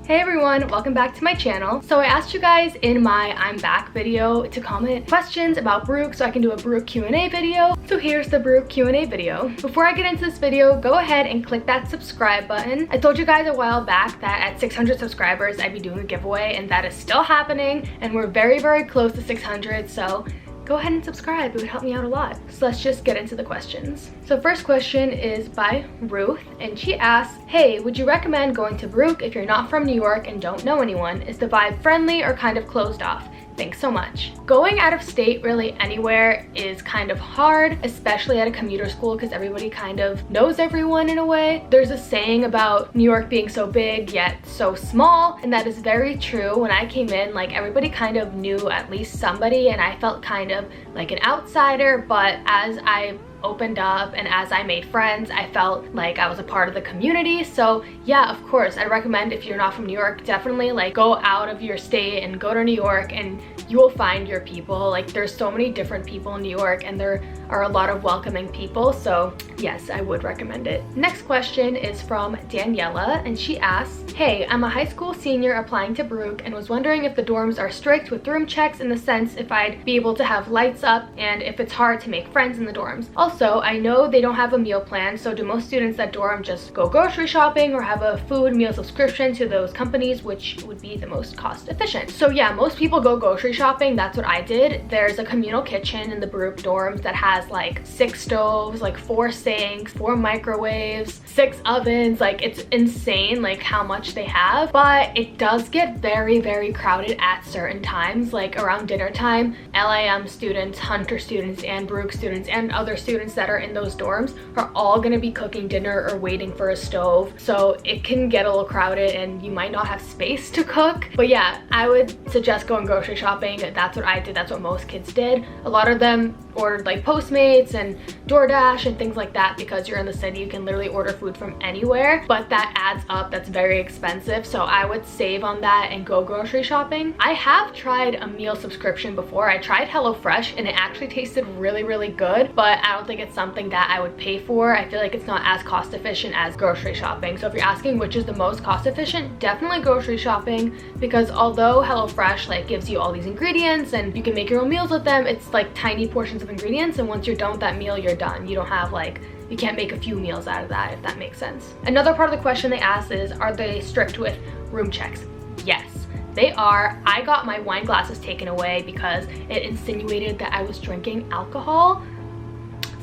Hey everyone, welcome back to my channel. So I asked you guys in my I'm back video to comment questions about Baruch so I can do a Baruch Q&A video. So here's the Baruch Q&A video. Before I get into this video, go ahead and click that subscribe button. I told you guys a while back that at 600 subscribers I'd be doing a giveaway, and that is still happening, and we're very close to 600, so go ahead and subscribe. It would help me out a lot. So let's just get into the questions. So first question is by Ruth, and she asks, hey, would you recommend going to Baruch if you're not from New York and don't know anyone? Is the vibe friendly or kind of closed off? Thanks so much. Going out of state really anywhere is kind of hard, especially at a commuter school because everybody kind of knows everyone in a way. There's a saying about New York being so big yet so small, and that is very true. When I came in, like, everybody kind of knew at least somebody, and I felt kind of like an outsider, but as I opened up and as I made friends, I felt like I was a part of the community. So yeah, of course, I recommend if you're not from New York, definitely like go out of your state and go to New York, and you will find your people. Like, there's so many different people in New York, and there are a lot of welcoming people. So yes, I would recommend it. Next question is from Daniela, and she asks, hey, I'm a high school senior applying to Baruch and was wondering if the dorms are strict with room checks, in the sense if I'd be able to have lights up and if it's hard to make friends in the dorms. Also, I know they don't have a meal plan, so do most students at dorm just go grocery shopping or have a food meal subscription to those companies, which would be the most cost efficient? So yeah, most people go grocery shopping. That's what I did. There's a communal kitchen in the Baruch dorms that has like 6 stoves, like 4 sinks, 4 microwaves, 6 ovens. Like, it's insane like how much they have, but it does get very crowded at certain times, like around dinner time. LIM students, Hunter students, and Baruch students, and other students that are in those dorms are all going to be cooking dinner or waiting for a stove, so it can get a little crowded and you might not have space to cook. But yeah, I would suggest going grocery shopping. That's what I did. That's what most kids did. A lot of them ordered like Postmates and DoorDash and things like that because you're in the city. You can literally order food from anywhere, but that adds up. That's very expensive, so I would save on that and go grocery shopping. I have tried a meal subscription before. I tried HelloFresh and it actually tasted really good, but I don't think it's something that I would pay for. I feel like it's not as cost efficient as grocery shopping. So if you're asking which is the most cost efficient, definitely grocery shopping, because although HelloFresh like gives you all these ingredients and you can make your own meals with them, it's like tiny portions of ingredients, and once you're done with that meal, you're done. You don't have like, you can't make a few meals out of that, if that makes sense. Another part of the question they asked is, are they strict with room checks? Yes, they are. I got my wine glasses taken away because it insinuated that I was drinking alcohol.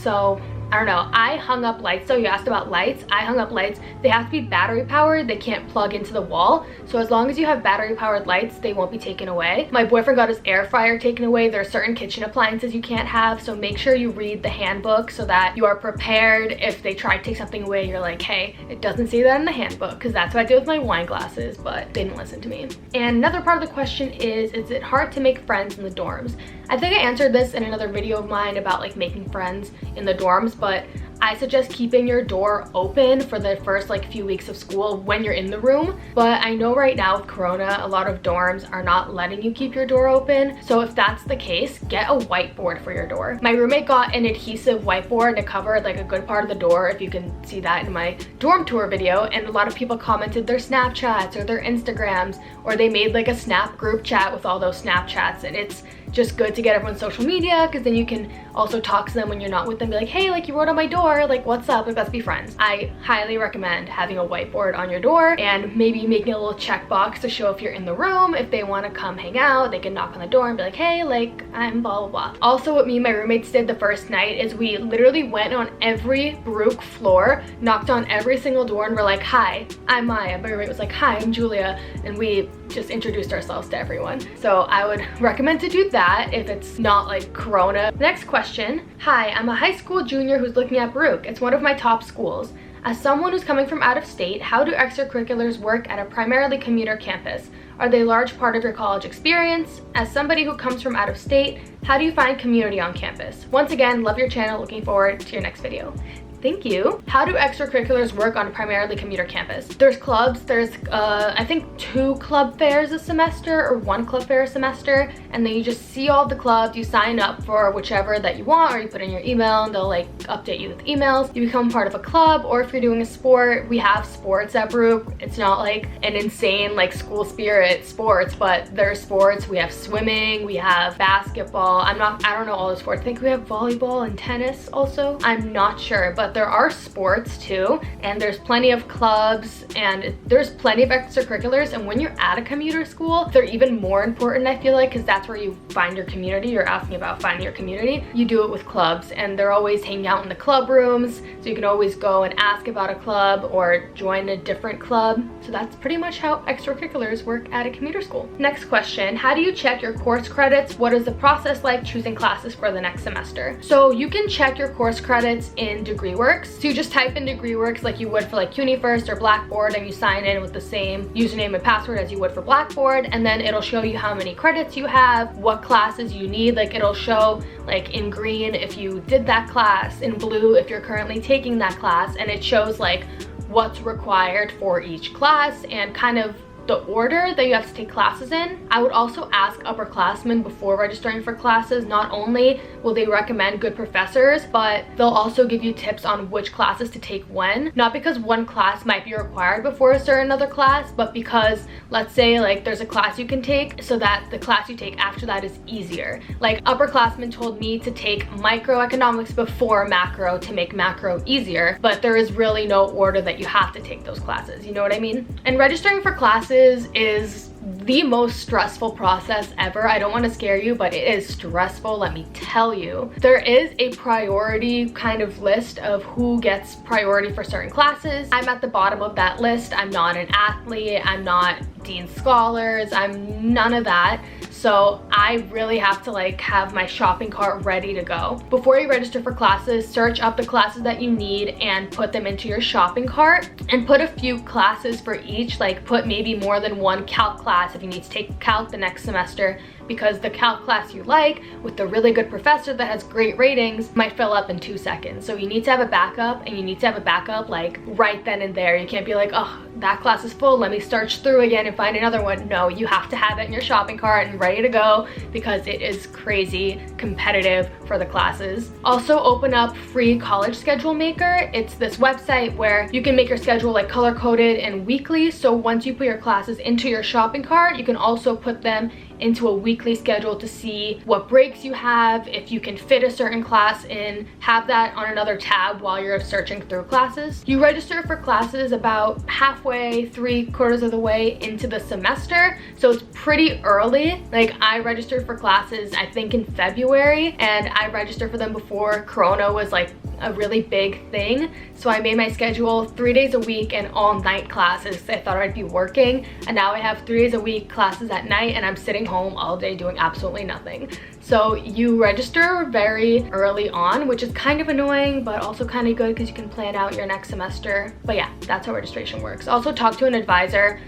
So I don't know. I hung up lights. So you asked about lights. I hung up lights. They have to be battery powered. They can't plug into the wall. So as long as you have battery powered lights, they won't be taken away. My boyfriend got his air fryer taken away. There are certain kitchen appliances you can't have. So make sure you read the handbook so that you are prepared. If they try to take something away, you're like, hey, it doesn't say that in the handbook, because that's what I did with my wine glasses, but they didn't listen to me. And another part of the question is it hard to make friends in the dorms? I think I answered this in another video of mine about like making friends in the dorms, but I suggest keeping your door open for the first like few weeks of school when you're in the room. But I know right now with Corona, a lot of dorms are not letting you keep your door open. So if that's the case, get a whiteboard for your door. My roommate got an adhesive whiteboard to cover like a good part of the door, if you can see that in my dorm tour video. And a lot of people commented their Snapchats or their Instagrams, or they made like a Snap group chat with all those Snapchats, and it's just good to get everyone's social media, because then you can also talk to them when you're not with them. Be like, hey, like, you wrote on my door, like, what's up? Like, let's be friends. I highly recommend having a whiteboard on your door, and maybe making a little checkbox to show if you're in the room. If they want to come hang out, they can knock on the door and be like, hey, like, I'm blah blah. Also, what me and my roommates did the first night is we literally went on every Baruch floor, knocked on every single door, and we're like, hi, I'm Maya. My roommate was like, hi, I'm Julia, and we just introduced ourselves to everyone. So I would recommend to do that if it's not like Corona. Next question. Hi, I'm a high school junior who's looking at Baruch. It's one of my top schools. As someone who's coming from out of state, how do extracurriculars work at a primarily commuter campus? Are they a large part of your college experience? As somebody who comes from out of state, how do you find community on campus? Once again, love your channel. Looking forward to your next video. Thank you. How do extracurriculars work on a primarily commuter campus? There's clubs. There's I think 2 club fairs a semester, or 1 club fair a semester, and then you just see all the clubs. You sign up for whichever that you want, or you put in your email and they'll like update you with emails. You become part of a club, or if you're doing a sport, we have sports at Baruch. It's not like an insane like school spirit sports, but there's sports. We have swimming, we have basketball. I don't know all the sports. I think we have volleyball and tennis also. I'm not sure, but there are sports too, and there's plenty of clubs and there's plenty of extracurriculars. And when you're at a commuter school, they're even more important, I feel like, because that's where you find your community. You're asking about finding your community. You do it with clubs, and they're always hanging out in the club rooms, so you can always go and ask about a club or join a different club. So that's pretty much how extracurriculars work at a commuter school. Next question, how do you check your course credits? What is the process like choosing classes for the next semester? So you can check your course credits in DegreeWorks. So you just type in DegreeWorks like you would for like UniFirst or Blackboard, and you sign in with the same username and password as you would for Blackboard, and then it'll show you how many credits you have, what classes you need. Like it'll show like in green if you did that class, in blue if you're currently taking that class, and it shows like what's required for each class and kind of the order that you have to take classes in. I would also ask upperclassmen before registering for classes. Not only will they recommend good professors, but they'll also give you tips on which classes to take when. Not because one class might be required before a certain other class, but because let's say like there's a class you can take so that the class you take after that is easier. Like upperclassmen told me to take microeconomics before macro to make macro easier, but there is really no order that you have to take those classes, you know what I mean? And registering for classes is the most stressful process ever. I don't want to scare you, but it is stressful, let me tell you. There is a priority kind of list of who gets priority for certain classes. I'm at the bottom of that list. I'm not an athlete, I'm not Dean Scholars, I'm none of that. So I really have to like have my shopping cart ready to go. Before you register for classes, search up the classes that you need and put them into your shopping cart, and put a few classes for each. Like put maybe more than one calc class if you need to take calc the next semester, because the calc class you like with the really good professor that has great ratings might fill up in 2 seconds. So you need to have a backup, and you need to have a backup like right then and there. You can't be like, oh, that class is full, let me search through again and find another one. No, you have to have it in your shopping cart and ready to go, because it is crazy competitive for the classes. Also open up free college schedule maker. It's this website where you can make your schedule like color coded and weekly. So once you put your classes into your shopping cart, you can also put them into a weekly schedule to see what breaks you have, if you can fit a certain class in, have that on another tab while you're searching through classes. You register for classes about halfway, 3/4 of the way into the semester, so it's pretty early. Like I registered for classes I think in February, and I registered for them before Corona was like a really big thing. So I made my schedule 3 days a week and all night classes. I thought I'd be working, and now I have 3 days a week classes at night, and I'm sitting home all day doing absolutely nothing. So you register very early on, which is kind of annoying, but also kind of good because you can plan out your next semester. But yeah, that's how registration works. Also talk to an advisor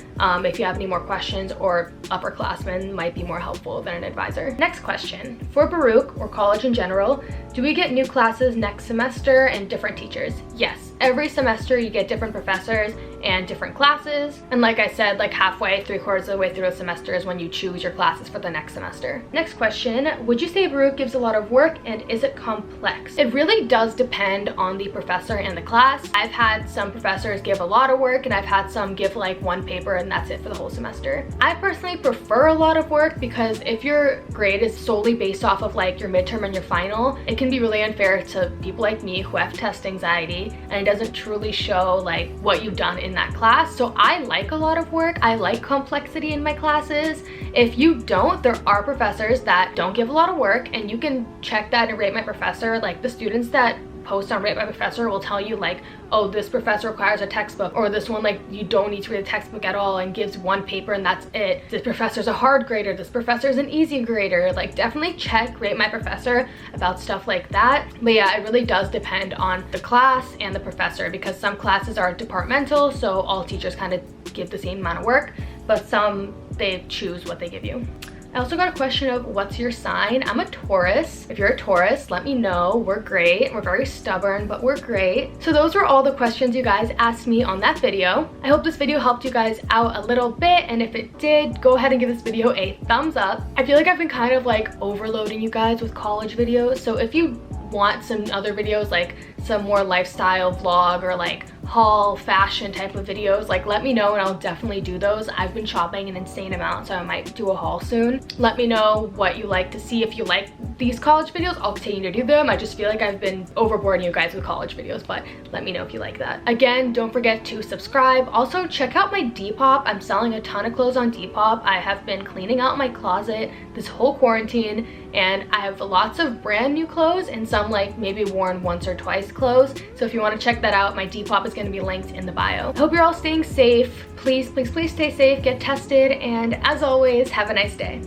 if you have any more questions, or upperclassmen might be more helpful than an advisor. Next question, for Baruch or college in general, do we get new classes next semester and different teachers? Yes, every semester you get different professors and different classes, and like I said, like halfway, 3/4 of the way through a semester is when you choose your classes for the next semester. Next question, would you say Baruch gives a lot of work, and is it complex? It really does depend on the professor and the class. I've had some professors give a lot of work, and I've had some give like one paper and that's it for the whole semester. I personally prefer a lot of work, because if your grade is solely based off of like your midterm and your final, it can be really unfair to people like me who have test anxiety, and it doesn't truly show like what you've done in that class. So I like a lot of work. I like complexity in my classes. If you don't, there are professors that don't give a lot of work, and you can check that and rate my professor. Like the students that post on Rate My Professor will tell you like, oh, this professor requires a textbook, or this one like you don't need to read a textbook at all and gives one paper and that's it. This professor's a hard grader, this professor's an easy grader. Like definitely check Rate My Professor about stuff like that. But yeah, it really does depend on the class and the professor, because some classes are departmental, so all teachers kind of give the same amount of work, but some they choose what they give you. I also got a question of what's your sign? I'm a Taurus. If you're a Taurus, let me know. We're great. We're very stubborn, but we're great. So those were all the questions you guys asked me on that video. I hope this video helped you guys out a little bit, and if it did, go ahead and give this video a thumbs up. I feel like I've been kind of like overloading you guys with college videos, so if you want some other videos, like some more lifestyle vlog or like haul fashion type of videos, like let me know and I'll definitely do those. I've been shopping an insane amount, so I might do a haul soon. Let me know what you like to see. If you like these college videos, I'll continue to do them. I just feel like I've been overboarding you guys with college videos, but let me know if you like that. Again, don't forget to subscribe. Also check out my Depop. I'm selling a ton of clothes on Depop. I have been cleaning out my closet this whole quarantine, and I have lots of brand new clothes and some like maybe worn once or twice clothes. So if you want to check that out, my Depop is going to be linked in the bio. I hope you're all staying safe. Please, please, please stay safe, get tested, and as always, have a nice day.